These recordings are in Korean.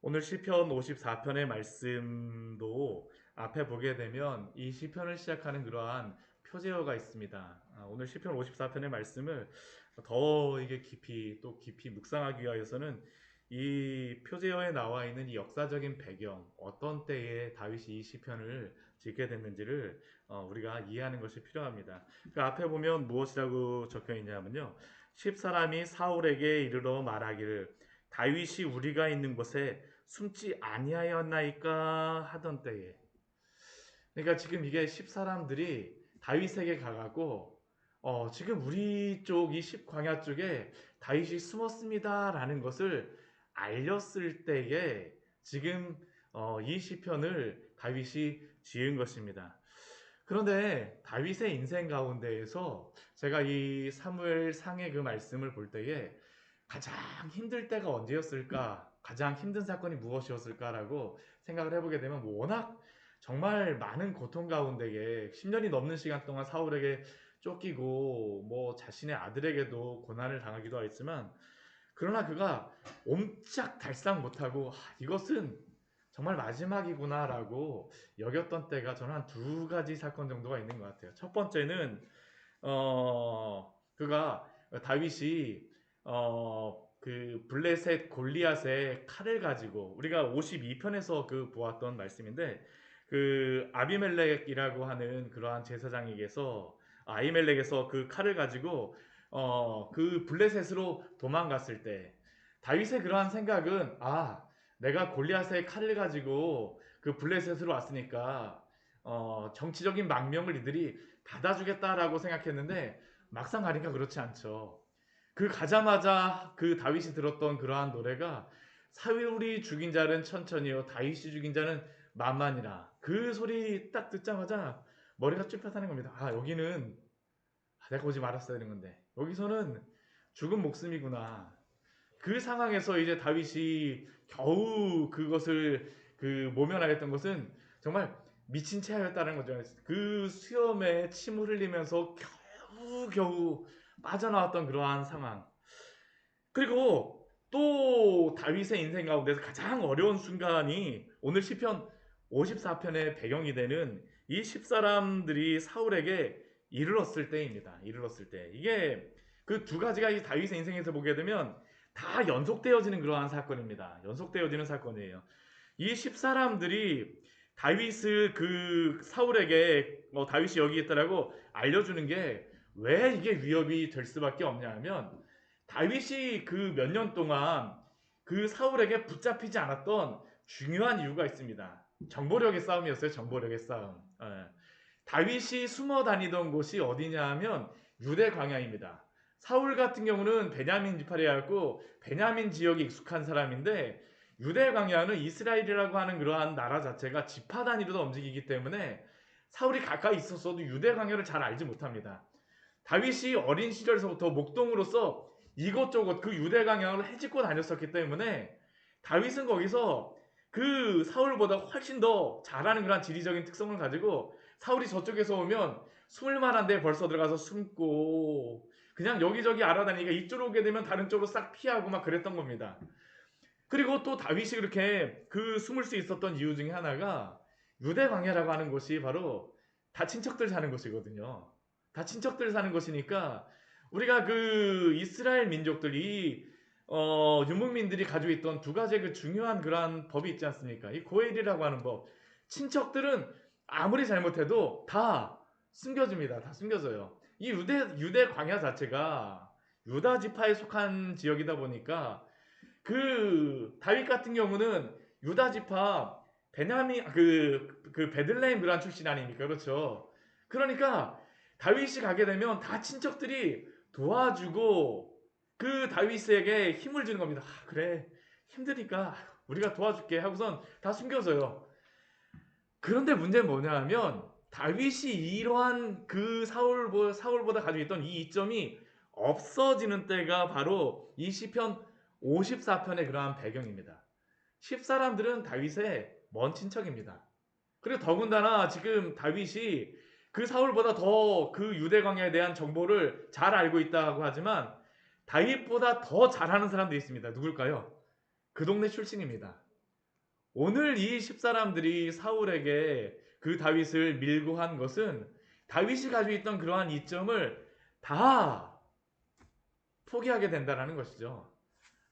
오늘 시편 54편의 말씀도 앞에 보게 되면 이 시편을 시작하는 그러한 표제어가 있습니다. 오늘 시편 54편의 말씀을 더 이게 깊이 묵상하기 위하여서는 이 표제어에 나와 있는 이 역사적인 배경, 어떤 때에 다윗이 이 시편을 짓게 됐는지를 우리가 이해하는 것이 필요합니다. 그 앞에 보면 무엇이라고 적혀 있냐면요. 10사람이 사울에게 이르러 말하기를 다윗이 우리가 있는 곳에 숨지 아니하였나이까 하던 때에. 그러니까 지금 이게 10사람들이 다윗에게 가가고 지금 우리 쪽 이 10광야 쪽에 다윗이 숨었습니다라는 것을 알렸을 때에 지금 이 시편을 다윗이 지은 것입니다. 그런데 다윗의 인생 가운데에서 제가 이 사무엘 상의 그 말씀을 볼 때에 가장 힘들 때가 언제였을까? 가장 힘든 사건이 무엇이었을까라고 생각을 해보게 되면 워낙 정말 많은 고통 가운데에 10년이 넘는 시간 동안 사울에게 쫓기고 뭐 자신의 아들에게도 고난을 당하기도 했지만 그러나 그가 옴짝달싹 못하고 이것은 정말 마지막이구나라고 여겼던 때가 저는 한 두 가지 사건 정도가 있는 것 같아요. 첫 번째는 그가 다윗이 그 블레셋 골리앗의 칼을 가지고 우리가 52편에서 그 보았던 말씀인데 그 아비멜렉이라고 하는 그러한 제사장에게서 아히멜렉에서 그 칼을 가지고 그 블레셋으로 도망갔을 때 다윗의 그러한 생각은 내가 골리앗의 칼을 가지고 그 블레셋으로 왔으니까 정치적인 망명을 이들이 받아주겠다라고 생각했는데 막상 가니까 그렇지 않죠. 그 가자마자 그 다윗이 들었던 그러한 노래가 사울이 죽인 자는 천천히요 다윗이 죽인 자는 만만이라. 그 소리 딱 듣자마자 머리가 쭉 펴타는 겁니다. 여기는 내가 오지 말았어야 되는 건데 여기서는 죽은 목숨이구나. 그 상황에서 이제 다윗이 겨우 그것을 그 모면하였던 것은 정말 미친 채 하였다는 거죠. 그 수염에 침을 흘리면서 겨우 빠져나왔던 그러한 상황. 그리고 또 다윗의 인생 가운데서 가장 어려운 순간이 오늘 시편 54편의 배경이 되는 이 10사람들이 사울에게 이르렀을 때입니다. 이르렀을 때. 이게 그 두 가지가 이 다윗의 인생에서 보게 되면 다 연속되어지는 그러한 사건입니다. 연속되어지는 사건이에요. 이 10사람들이 다윗을 그 사울에게 다윗이 여기 있다라고 알려주는 게 왜 이게 위협이 될 수밖에 없냐 하면 다윗이 그 몇 년 동안 그 사울에게 붙잡히지 않았던 중요한 이유가 있습니다. 정보력의 싸움이었어요. 정보력의 싸움. 다윗이 숨어 다니던 곳이 어디냐 하면 유대 광야입니다. 사울 같은 경우는 베냐민 지파리였고 베냐민 지역에 익숙한 사람인데 유대 광야는 이스라엘이라고 하는 그러한 나라 자체가 지파 단위로 움직이기 때문에 사울이 가까이 있었어도 유대 광야를 잘 알지 못합니다. 다윗이 어린 시절에서부터 목동으로서 이것저것 그 유대 광야를 헤집고 다녔었기 때문에 다윗은 거기서 그 사울보다 훨씬 더 잘하는 그런 지리적인 특성을 가지고 사울이 저쪽에서 오면 숨을 만한데 벌써 들어가서 숨고 그냥 여기저기 알아다니니까 이쪽으로 오게 되면 다른 쪽으로 싹 피하고 막 그랬던 겁니다. 그리고 또 다윗이 그렇게 그 숨을 수 있었던 이유 중에 하나가 유대 광야라고 하는 곳이 바로 다 친척들 사는 곳이거든요. 다 친척들 사는 곳이니까 우리가 그 이스라엘 민족들이 유목민들이 가지고 있던 두 가지의 그 중요한 그러한 법이 있지 않습니까? 이 고엘이라고 하는 법. 친척들은 아무리 잘못해도 다 숨겨집니다. 다 숨겨져요. 이 유대 광야 자체가 유다 지파에 속한 지역이다 보니까 그 다윗 같은 경우는 유다 지파 베냐민 그 베들레헴 그란 출신 아닙니까? 그렇죠. 그러니까 다윗이 가게 되면 다 친척들이 도와주고 그 다윗에게 힘을 주는 겁니다. 그래 힘드니까 우리가 도와줄게 하고선 다 숨겨져요. 그런데 문제는 뭐냐 하면 다윗이 이러한 그 사울보다 가지고 있던 이 이점이 없어지는 때가 바로 이 시편 54편의 그러한 배경입니다. 10사람들은 다윗의 먼 친척입니다. 그리고 더군다나 지금 다윗이 그 사울보다 더 그 유대 광야에 대한 정보를 잘 알고 있다고 하지만 다윗보다 더 잘하는 사람도 있습니다. 누굴까요? 그 동네 출신입니다. 오늘 이 10사람들이 사울에게 그 다윗을 밀고 한 것은 다윗이 가지고 있던 그러한 이점을 다 포기하게 된다는 것이죠.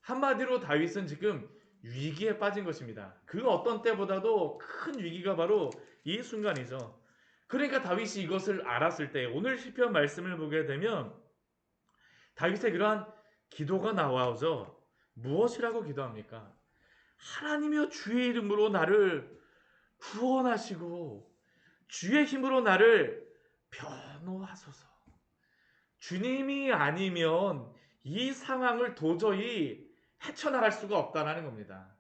한마디로 다윗은 지금 위기에 빠진 것입니다. 그 어떤 때보다도 큰 위기가 바로 이 순간이죠. 그러니까 다윗이 이것을 알았을 때 오늘 시편 말씀을 보게 되면 다윗의 그러한 기도가 나와오죠. 무엇이라고 기도합니까? 하나님이여 주의 이름으로 나를 구원하시고 주의 힘으로 나를 변호하소서. 주님이 아니면 이 상황을 도저히 헤쳐나갈 수가 없다는 겁니다.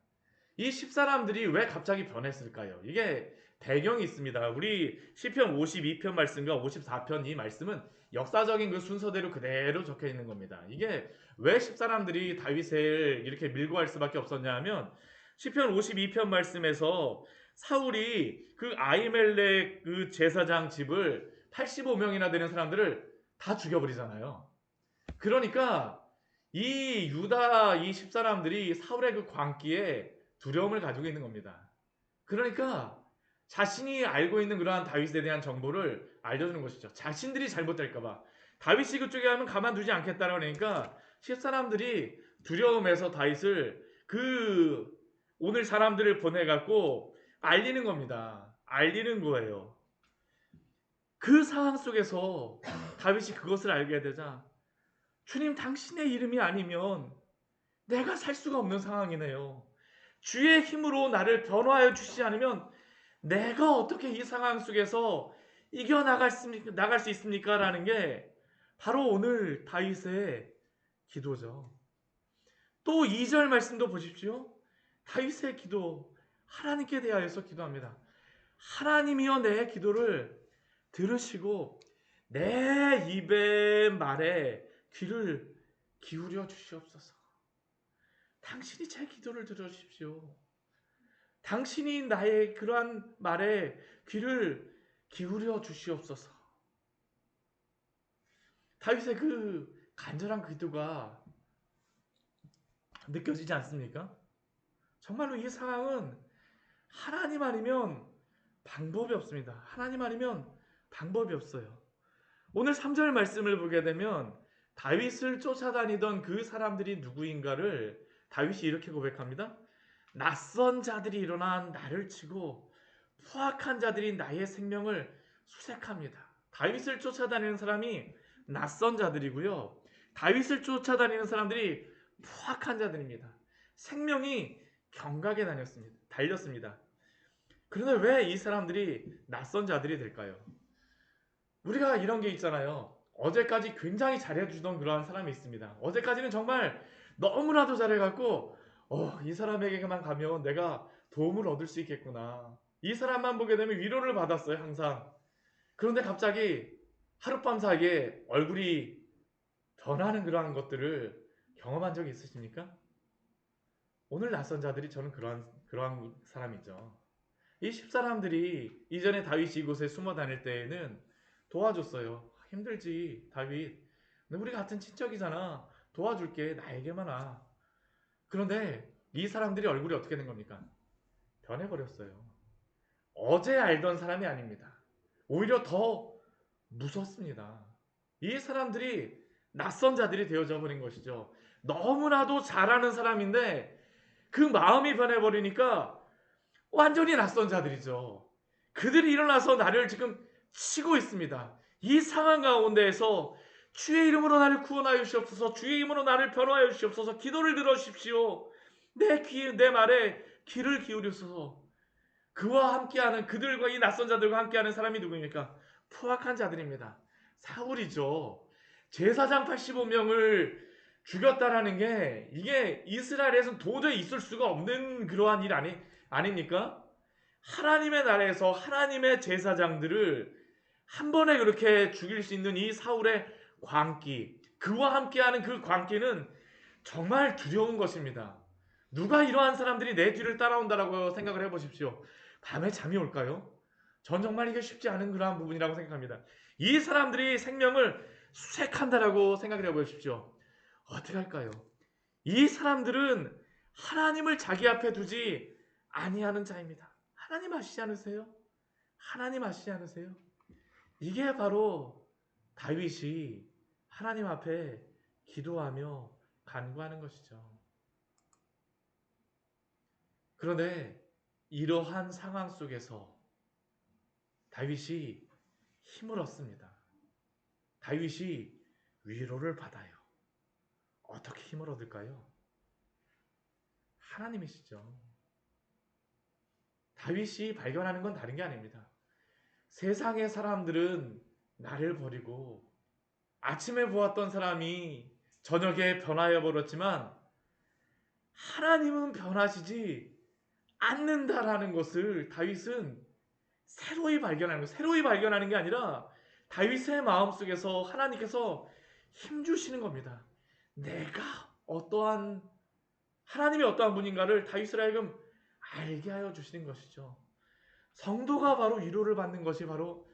이 10사람들이 왜 갑자기 변했을까요? 이게 배경이 있습니다. 우리 시편 52편 말씀과 54편 이 말씀은 역사적인 그 순서대로 그대로 적혀 있는 겁니다. 이게 왜 10사람들이 다윗을 이렇게 밀고 할 수밖에 없었냐 하면 시편 52편 말씀에서 사울이 그 아히멜렉 그 제사장 집을 85명이나 되는 사람들을 다 죽여버리잖아요. 그러니까 이 유다 이 10사람들이 사울의 그 광기에 두려움을 가지고 있는 겁니다. 그러니까 자신이 알고 있는 그러한 다윗에 대한 정보를 알려주는 것이죠. 자신들이 잘못될까봐. 다윗이 그쪽에 하면 가만두지 않겠다라고 하니까 10사람들이 두려움에서 다윗을 그 오늘 사람들을 보내갖고 알리는 겁니다. 알리는 거예요. 그 상황 속에서 다윗이 그것을 알게 되자 주님 당신의 이름이 아니면 내가 살 수가 없는 상황이네요. 주의 힘으로 나를 변화하여 주시지 않으면 내가 어떻게 이 상황 속에서 이겨나갈 수 있습니까? 라는 게 바로 오늘 다윗의 기도죠. 또 2절 말씀도 보십시오. 다윗의 기도, 하나님께 대하여서 기도합니다. 하나님이여 내 기도를 들으시고 내 입의 말에 귀를 기울여 주시옵소서. 당신이 제 기도를 들어주십시오. 당신이 나의 그러한 말에 귀를 기울여 주시옵소서. 다윗의 그 간절한 기도가 느껴지지 않습니까? 정말로 이 상황은 하나님 아니면 방법이 없습니다. 하나님 아니면 방법이 없어요. 오늘 3절 말씀을 보게 되면 다윗을 쫓아다니던 그 사람들이 누구인가를 다윗이 이렇게 고백합니다. 낯선 자들이 일어나 나를 치고 포악한 자들이 나의 생명을 수색합니다. 다윗을 쫓아다니는 사람이 낯선 자들이고요. 다윗을 쫓아다니는 사람들이 포악한 자들입니다. 생명이 경각에 달렸습니다. 그런데 왜 이 사람들이 낯선 자들이 될까요? 우리가 이런 게 있잖아요. 어제까지 굉장히 잘해주던 그러한 사람이 있습니다. 어제까지는 정말 너무나도 잘해갖고 이 사람에게만 가면 내가 도움을 얻을 수 있겠구나. 이 사람만 보게 되면 위로를 받았어요. 항상. 그런데 갑자기 하룻밤 사이에 얼굴이 변하는 그러한 것들을 경험한 적이 있으십니까? 오늘 낯선 자들이 저는 그러한 사람이죠. 이 10사람들이 이전에 다윗이 이곳에 숨어 다닐 때에는 도와줬어요. 힘들지 다윗. 근데 우리 같은 친척이잖아. 도와줄게. 나에게만 와. 그런데 이 사람들이 얼굴이 어떻게 된 겁니까? 변해버렸어요. 어제 알던 사람이 아닙니다. 오히려 더 무섭습니다. 이 사람들이 낯선 자들이 되어져 버린 것이죠. 너무나도 잘하는 사람인데 그 마음이 변해버리니까 완전히 낯선 자들이죠. 그들이 일어나서 나를 지금 치고 있습니다. 이 상황 가운데에서 주의 이름으로 나를 구원하여 주시옵소서. 주의 이름으로 나를 변호하여 주시옵소서. 기도를 들어주십시오. 내 말에 귀를 기울여서 그와 함께하는 그들과 이 낯선 자들과 함께하는 사람이 누구입니까? 포악한 자들입니다. 사울이죠. 제사장 85명을 죽였다라는 게 이게 이스라엘에서는 도저히 있을 수가 없는 그러한 일 아닙니까? 하나님의 나라에서 하나님의 제사장들을 한 번에 그렇게 죽일 수 있는 이 사울의 광기, 그와 함께하는 그 광기는 정말 두려운 것입니다. 누가 이러한 사람들이 내 뒤를 따라온다라고 생각을 해보십시오. 밤에 잠이 올까요? 전 정말 이게 쉽지 않은 그러한 부분이라고 생각합니다. 이 사람들이 생명을 수색한다라고 생각을 해보십시오. 어떻게 할까요? 이 사람들은 하나님을 자기 앞에 두지 아니하는 자입니다. 하나님 아시지 않으세요? 하나님 아시지 않으세요? 이게 바로 다윗이 하나님 앞에 기도하며 간구하는 것이죠. 그런데 이러한 상황 속에서 다윗이 힘을 얻습니다. 다윗이 위로를 받아요. 어떻게 힘을 얻을까요? 하나님이시죠. 다윗이 발견하는 건 다른 게 아닙니다. 세상의 사람들은 나를 버리고 아침에 보았던 사람이 저녁에 변하여 버렸지만 하나님은 변하시지 않는다라는 것을 다윗은 새로이 발견하는 게 아니라 다윗의 마음속에서 하나님께서 힘주시는 겁니다. 내가 어떠한 하나님이 어떠한 분인가를 다윗을 하여금 알게 하여 주시는 것이죠. 성도가 바로 위로를 받는 것이 바로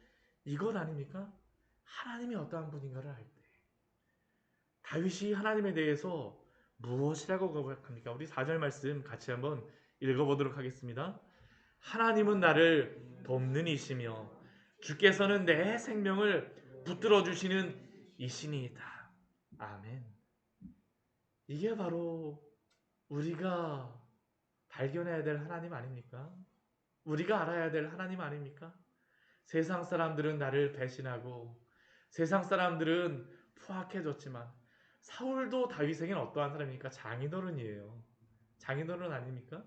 이것 아닙니까? 하나님이 어떠한 분인가를 알 때. 다윗이 하나님에 대해서 무엇이라고 고백합니까? 우리 4절 말씀 같이 한번 읽어보도록 하겠습니다. 하나님은 나를 돕는 이시며 주께서는 내 생명을 붙들어 주시는 이시니이다. 아멘. 이게 바로 우리가 발견해야 될 하나님 아닙니까? 우리가 알아야 될 하나님 아닙니까? 세상 사람들은 나를 배신하고 세상 사람들은 포악해졌지만 사울도 다윗에게는 어떠한 사람입니까? 장인어른이에요. 장인어른 아닙니까?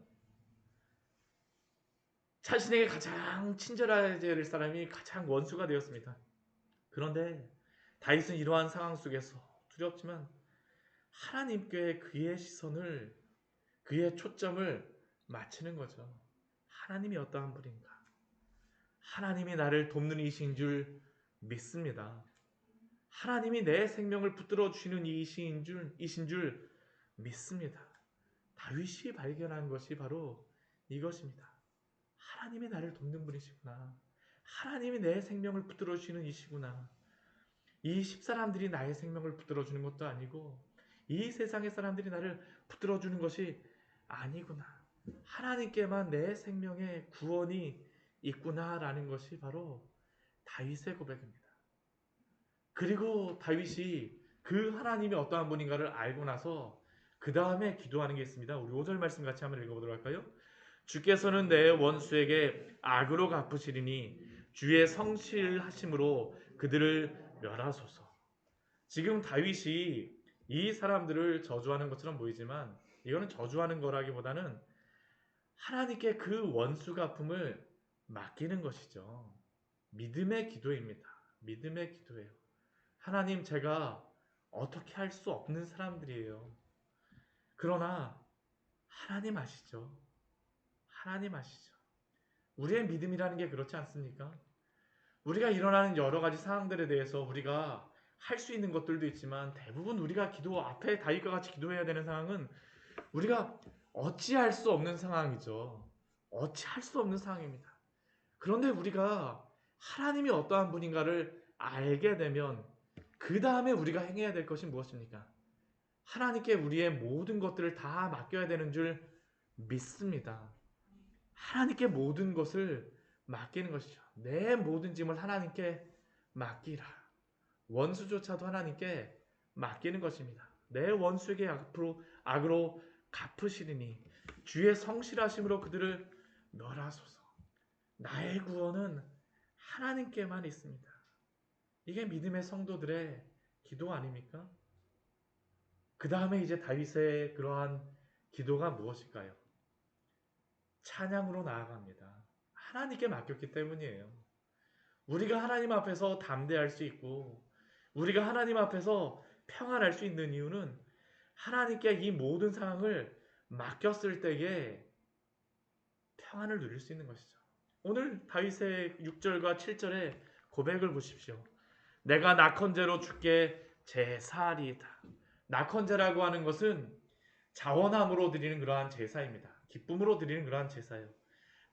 자신에게 가장 친절해야 될 사람이 가장 원수가 되었습니다. 그런데 다윗은 이러한 상황 속에서 두렵지만 하나님께 그의 시선을 그의 초점을 맞추는 거죠. 하나님이 어떠한 분인가? 하나님이 나를 돕는 이신 줄 믿습니다. 하나님이 내 생명을 붙들어 주시는 이신 줄 믿습니다. 다윗이 발견한 것이 바로 이것입니다. 하나님이 나를 돕는 분이시구나. 하나님이 내 생명을 붙들어 주시는 이시구나. 이 십사람들이 나의 생명을 붙들어 주는 것도 아니고 이 세상의 사람들이 나를 붙들어 주는 것이 아니구나. 하나님께만 내 생명의 구원이 있구나라는 것이 바로 다윗의 고백입니다. 그리고 다윗이 그 하나님이 어떠한 분인가를 알고 나서 그 다음에 기도하는 게 있습니다. 우리 5절 말씀 같이 한번 읽어보도록 할까요? 주께서는 내 원수에게 악으로 갚으시리니 주의 성실하심으로 그들을 멸하소서. 지금 다윗이 이 사람들을 저주하는 것처럼 보이지만 이거는 저주하는 거라기보다는 하나님께 그 원수 갚음을 맡기는 것이죠. 믿음의 기도입니다. 믿음의 기도예요. 하나님, 제가 어떻게 할 수 없는 사람들이에요. 그러나 하나님 아시죠? 하나님 아시죠? 우리의 믿음이라는 게 그렇지 않습니까? 우리가 일어나는 여러 가지 상황들에 대해서 우리가 할 수 있는 것들도 있지만 대부분 우리가 기도 앞에 다윗과 같이 기도해야 되는 상황은 우리가 어찌할 수 없는 상황이죠. 어찌할 수 없는 상황입니다. 그런데 우리가 하나님이 어떠한 분인가를 알게 되면 그 다음에 우리가 행해야 될 것이 무엇입니까? 하나님께 우리의 모든 것들을 다 맡겨야 되는 줄 믿습니다. 하나님께 모든 것을 맡기는 것이죠. 내 모든 짐을 하나님께 맡기라. 원수조차도 하나님께 맡기는 것입니다. 내 원수에게 악으로 갚으시리니 주의 성실하심으로 그들을 멸하소서. 나의 구원은 하나님께만 있습니다. 이게 믿음의 성도들의 기도 아닙니까? 그 다음에 이제 다윗의 그러한 기도가 무엇일까요? 찬양으로 나아갑니다. 하나님께 맡겼기 때문이에요. 우리가 하나님 앞에서 담대할 수 있고 우리가 하나님 앞에서 평안할 수 있는 이유는 하나님께 이 모든 상황을 맡겼을 때에 평안을 누릴 수 있는 것이죠. 오늘 다윗의 6절과 7절의 고백을 보십시오. 내가 낙헌제로 주께 제사하리이다. 낙헌제라고 하는 것은 자원함으로 드리는 그러한 제사입니다. 기쁨으로 드리는 그러한 제사예요.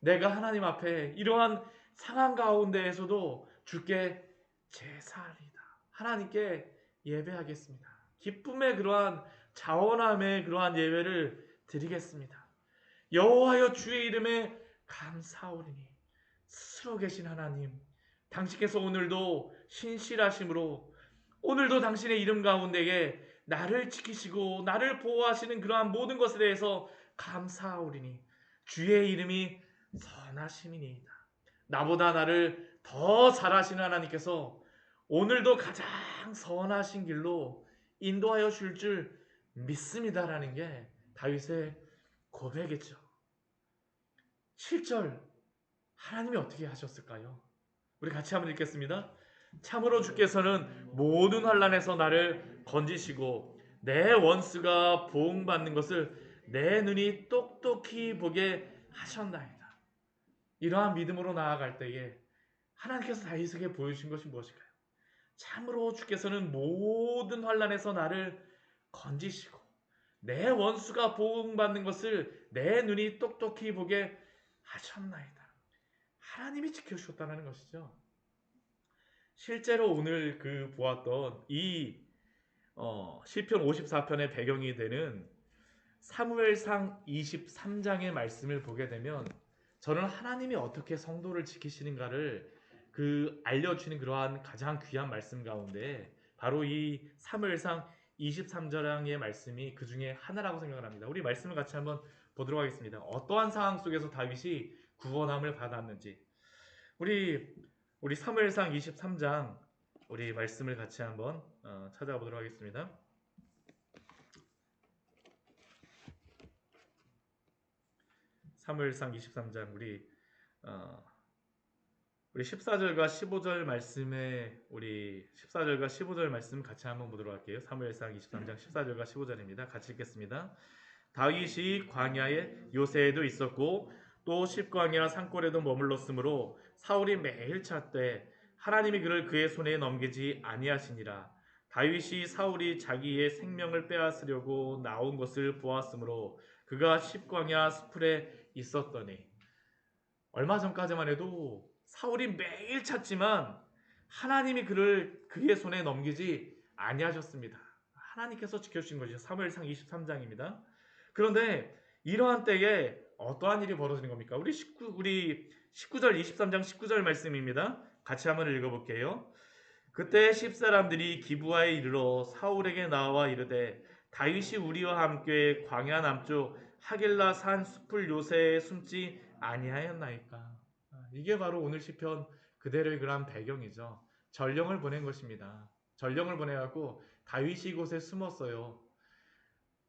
내가 하나님 앞에 이러한 상황 가운데에서도 주께 제사하리이다. 하나님께 예배하겠습니다. 기쁨의 그러한 자원함의 그러한 예배를 드리겠습니다. 여호와여 주의 이름에 감사하오리니 스스로 계신 하나님, 당신께서 오늘도 신실하심으로 오늘도 당신의 이름 가운데에 나를 지키시고 나를 보호하시는 그러한 모든 것에 대해서 감사하오리니 주의 이름이 선하심이니이다. 나보다 나를 더 잘하시는 하나님께서 오늘도 가장 선하신 길로 인도하여 줄 줄 믿습니다라는 게 다윗의 고백이죠. 7절 하나님이 어떻게 하셨을까요? 우리 같이 한번 읽겠습니다. 참으로 주께서는 모든 환난에서 나를 건지시고 내 원수가 보응받는 것을 내 눈이 똑똑히 보게 하셨나이다. 이러한 믿음으로 나아갈 때에 하나님께서 다윗에게 보여주신 것이 무엇일까요? 참으로 주께서는 모든 환난에서 나를 건지시고 내 원수가 보응받는 것을 내 눈이 똑똑히 보게 하셨나이다. 하나님이 지켜주셨다는 것이죠. 실제로 오늘 보았던 이 시편 54편의 배경이 되는 사무엘상 23장의 말씀을 보게 되면 저는 하나님이 어떻게 성도를 지키시는가를 알려주는 그러한 가장 귀한 말씀 가운데 바로 이 사무엘상 23장의 말씀이 그 중에 하나라고 생각을 합니다. 우리 말씀을 같이 한번 보도록 하겠습니다. 어떠한 상황 속에서 다윗이 구원함을 받았는지 우리 사무엘상 23장 우리 말씀을 같이 한번 찾아보도록 하겠습니다. 사무엘상 23장 우리 14절과 15절 말씀에 우리 14절과 15절 말씀 같이 한번 보도록 할게요. 사무엘상 23장 14절과 15절입니다. 같이 읽겠습니다. 다윗이 광야에 요새에도 있었고 또 십광야 산골에도 머물렀으므로 사울이 매일 찾되 하나님이 그를 그의 손에 넘기지 아니하시니라. 다윗이 사울이 자기의 생명을 빼앗으려고 나온 것을 보았으므로 그가 십광야 수풀에 있었더니 얼마 전까지만 해도 사울이 매일 찾지만 하나님이 그를 그의 손에 넘기지 아니하셨습니다. 하나님께서 지켜주신 것이죠. 사무엘상 23장입니다. 그런데 이러한 때에 어떠한 일이 벌어지는 겁니까? 우리 19절 23장 19절 말씀입니다. 같이 한번 읽어볼게요. 그때 십사람들이 기브아에 이르러 사울에게 나와 이르되 다윗이 우리와 함께 광야 남쪽 하길라 산 숲을 요새에 숨지 아니하였나이까. 이게 바로 오늘 시편 그대로의 그러한 배경이죠. 전령을 보낸 것입니다. 전령을 보내갖고 다윗이 이곳에 숨었어요.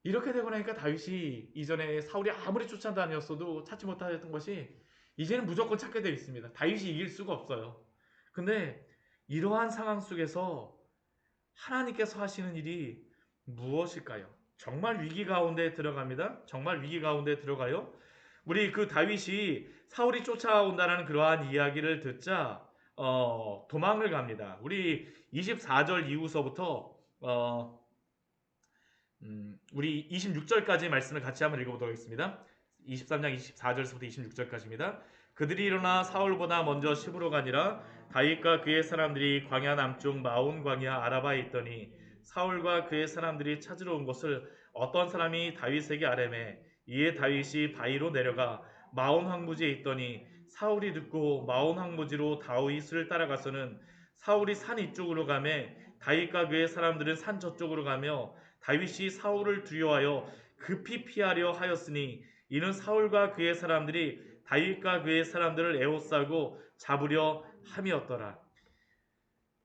이렇게 되고 나니까 다윗이 이전에 사울이 아무리 쫓아다녔어도 찾지 못하였던 것이 이제는 무조건 찾게 되어 있습니다. 다윗이 이길 수가 없어요. 근데 이러한 상황 속에서 하나님께서 하시는 일이 무엇일까요? 정말 위기 가운데 들어갑니다. 정말 위기 가운데 들어가요. 우리 다윗이 사울이 쫓아온다는 그러한 이야기를 듣자 도망을 갑니다. 우리 24절 이후서부터 우리 26절까지 말씀을 같이 한번 읽어보도록 하겠습니다. 23장 24절부터 26절까지입니다. 그들이 일어나 사울보다 먼저 시브로 가니라. 다윗과 그의 사람들이 광야 남쪽 마온 광야 아라바에 있더니 사울과 그의 사람들이 찾으러 온 것을 어떤 사람이 다윗에게 아뢰매. 이에 다윗이 바위로 내려가 마온 황무지에 있더니 사울이 듣고 마온 황무지로 다윗을 따라가서는 사울이 산 이쪽으로 가매 다윗과 그의 사람들은 산 저쪽으로 가며 다윗이 사울을 두려워하여 급히 피하려 하였으니 이는 사울과 그의 사람들이 다윗과 그의 사람들을 에워싸고 잡으려 함이었더라.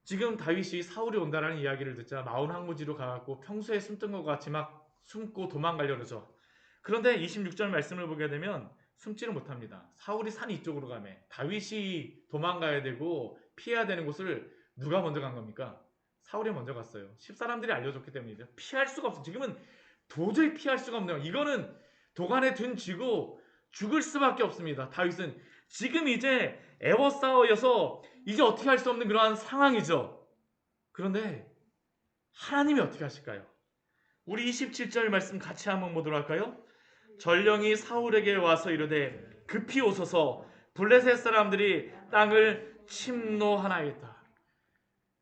지금 다윗이 사울이 온다라는 이야기를 듣자 마온 황무지로 가갖고 평소에 숨던 것 같이 막 숨고 도망가려고 그러죠. 그런데 26절 말씀을 보게 되면 숨지를 못합니다. 사울이 산 이쪽으로 가매 다윗이 도망가야 되고 피해야 되는 곳을 누가 먼저 간 겁니까? 사울이 먼저 갔어요. 십사람들이 알려줬기 때문이죠. 피할 수가 없어. 지금은 도저히 피할 수가 없네요. 이거는 도간에 든 쥐고 죽을 수밖에 없습니다. 다윗은 지금 이제 에워싸워여서 이제 어떻게 할 수 없는 그러한 상황이죠. 그런데 하나님이 어떻게 하실까요? 우리 27절 말씀 같이 한번 보도록 할까요? 전령이 사울에게 와서 이르되 급히 오소서 블레셋 사람들이 땅을 침노하나이다.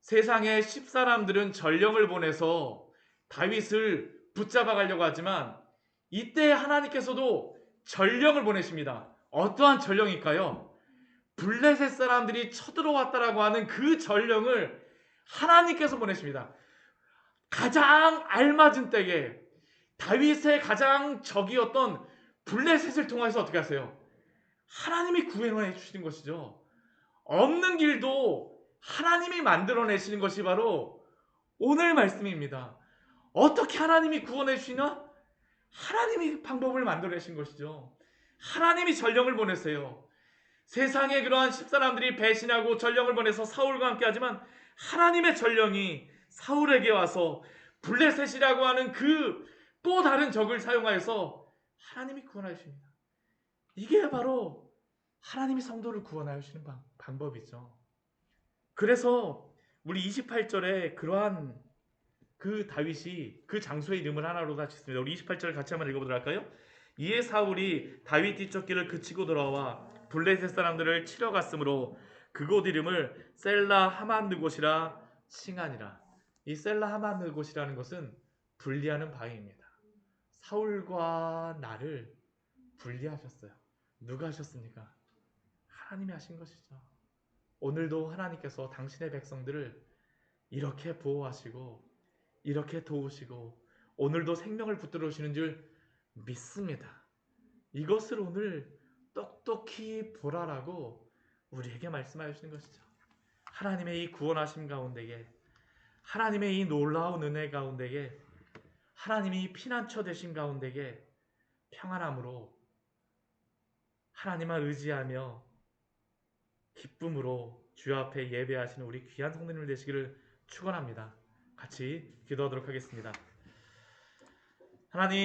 세상의 10사람들은 전령을 보내서 다윗을 붙잡아 가려고 하지만 이때 하나님께서도 전령을 보내십니다. 어떠한 전령일까요? 블레셋 사람들이 쳐들어왔다라고 하는 그 전령을 하나님께서 보내십니다. 가장 알맞은 때에 다윗의 가장 적이었던 블레셋을 통해서 어떻게 하세요? 하나님이 구원해 주시는 것이죠. 없는 길도 하나님이 만들어내시는 것이 바로 오늘 말씀입니다. 어떻게 하나님이 구원해 주시나? 하나님이 방법을 만들어내신 것이죠. 하나님이 전령을 보내세요. 세상에 그러한 십사람들이 배신하고 전령을 보내서 사울과 함께 하지만 하나님의 전령이 사울에게 와서 블레셋이라고 하는 그 또 다른 적을 사용하여서 하나님이 구원하십니다. 이게 바로 하나님이 성도를 구원하시는 방법이죠. 그래서 우리 28절에 그러한 그 다윗이 그 장소의 이름을 하나로 다 짓습니다. 우리 28절 같이 한번 읽어보도록 할까요? 이에 사울이 다윗 뒤쫓기를 그치고 돌아와 블레셋 사람들을 치러 갔으므로 그곳 이름을 셀라 하만느곳이라 칭하니라. 이 셀라 하만느곳이라는 것은 분리하는 바위입니다. 사울과 나를 분리하셨어요. 누가 하셨습니까? 하나님이 하신 것이죠. 오늘도 하나님께서 당신의 백성들을 이렇게 보호하시고 이렇게 도우시고 오늘도 생명을 붙들어 오시는 줄 믿습니다. 이것을 오늘 똑똑히 보라라고 우리에게 말씀하여 주시는 것이죠. 하나님의 이 구원하심 가운데에 하나님의 이 놀라운 은혜 가운데에 하나님이 피난처 되신 가운데에 평안함으로 하나님을 의지하며 기쁨으로 주 앞에 예배하시는 우리 귀한 성도님들 되시기를 축원합니다. 같이 기도하도록 하겠습니다. 하나님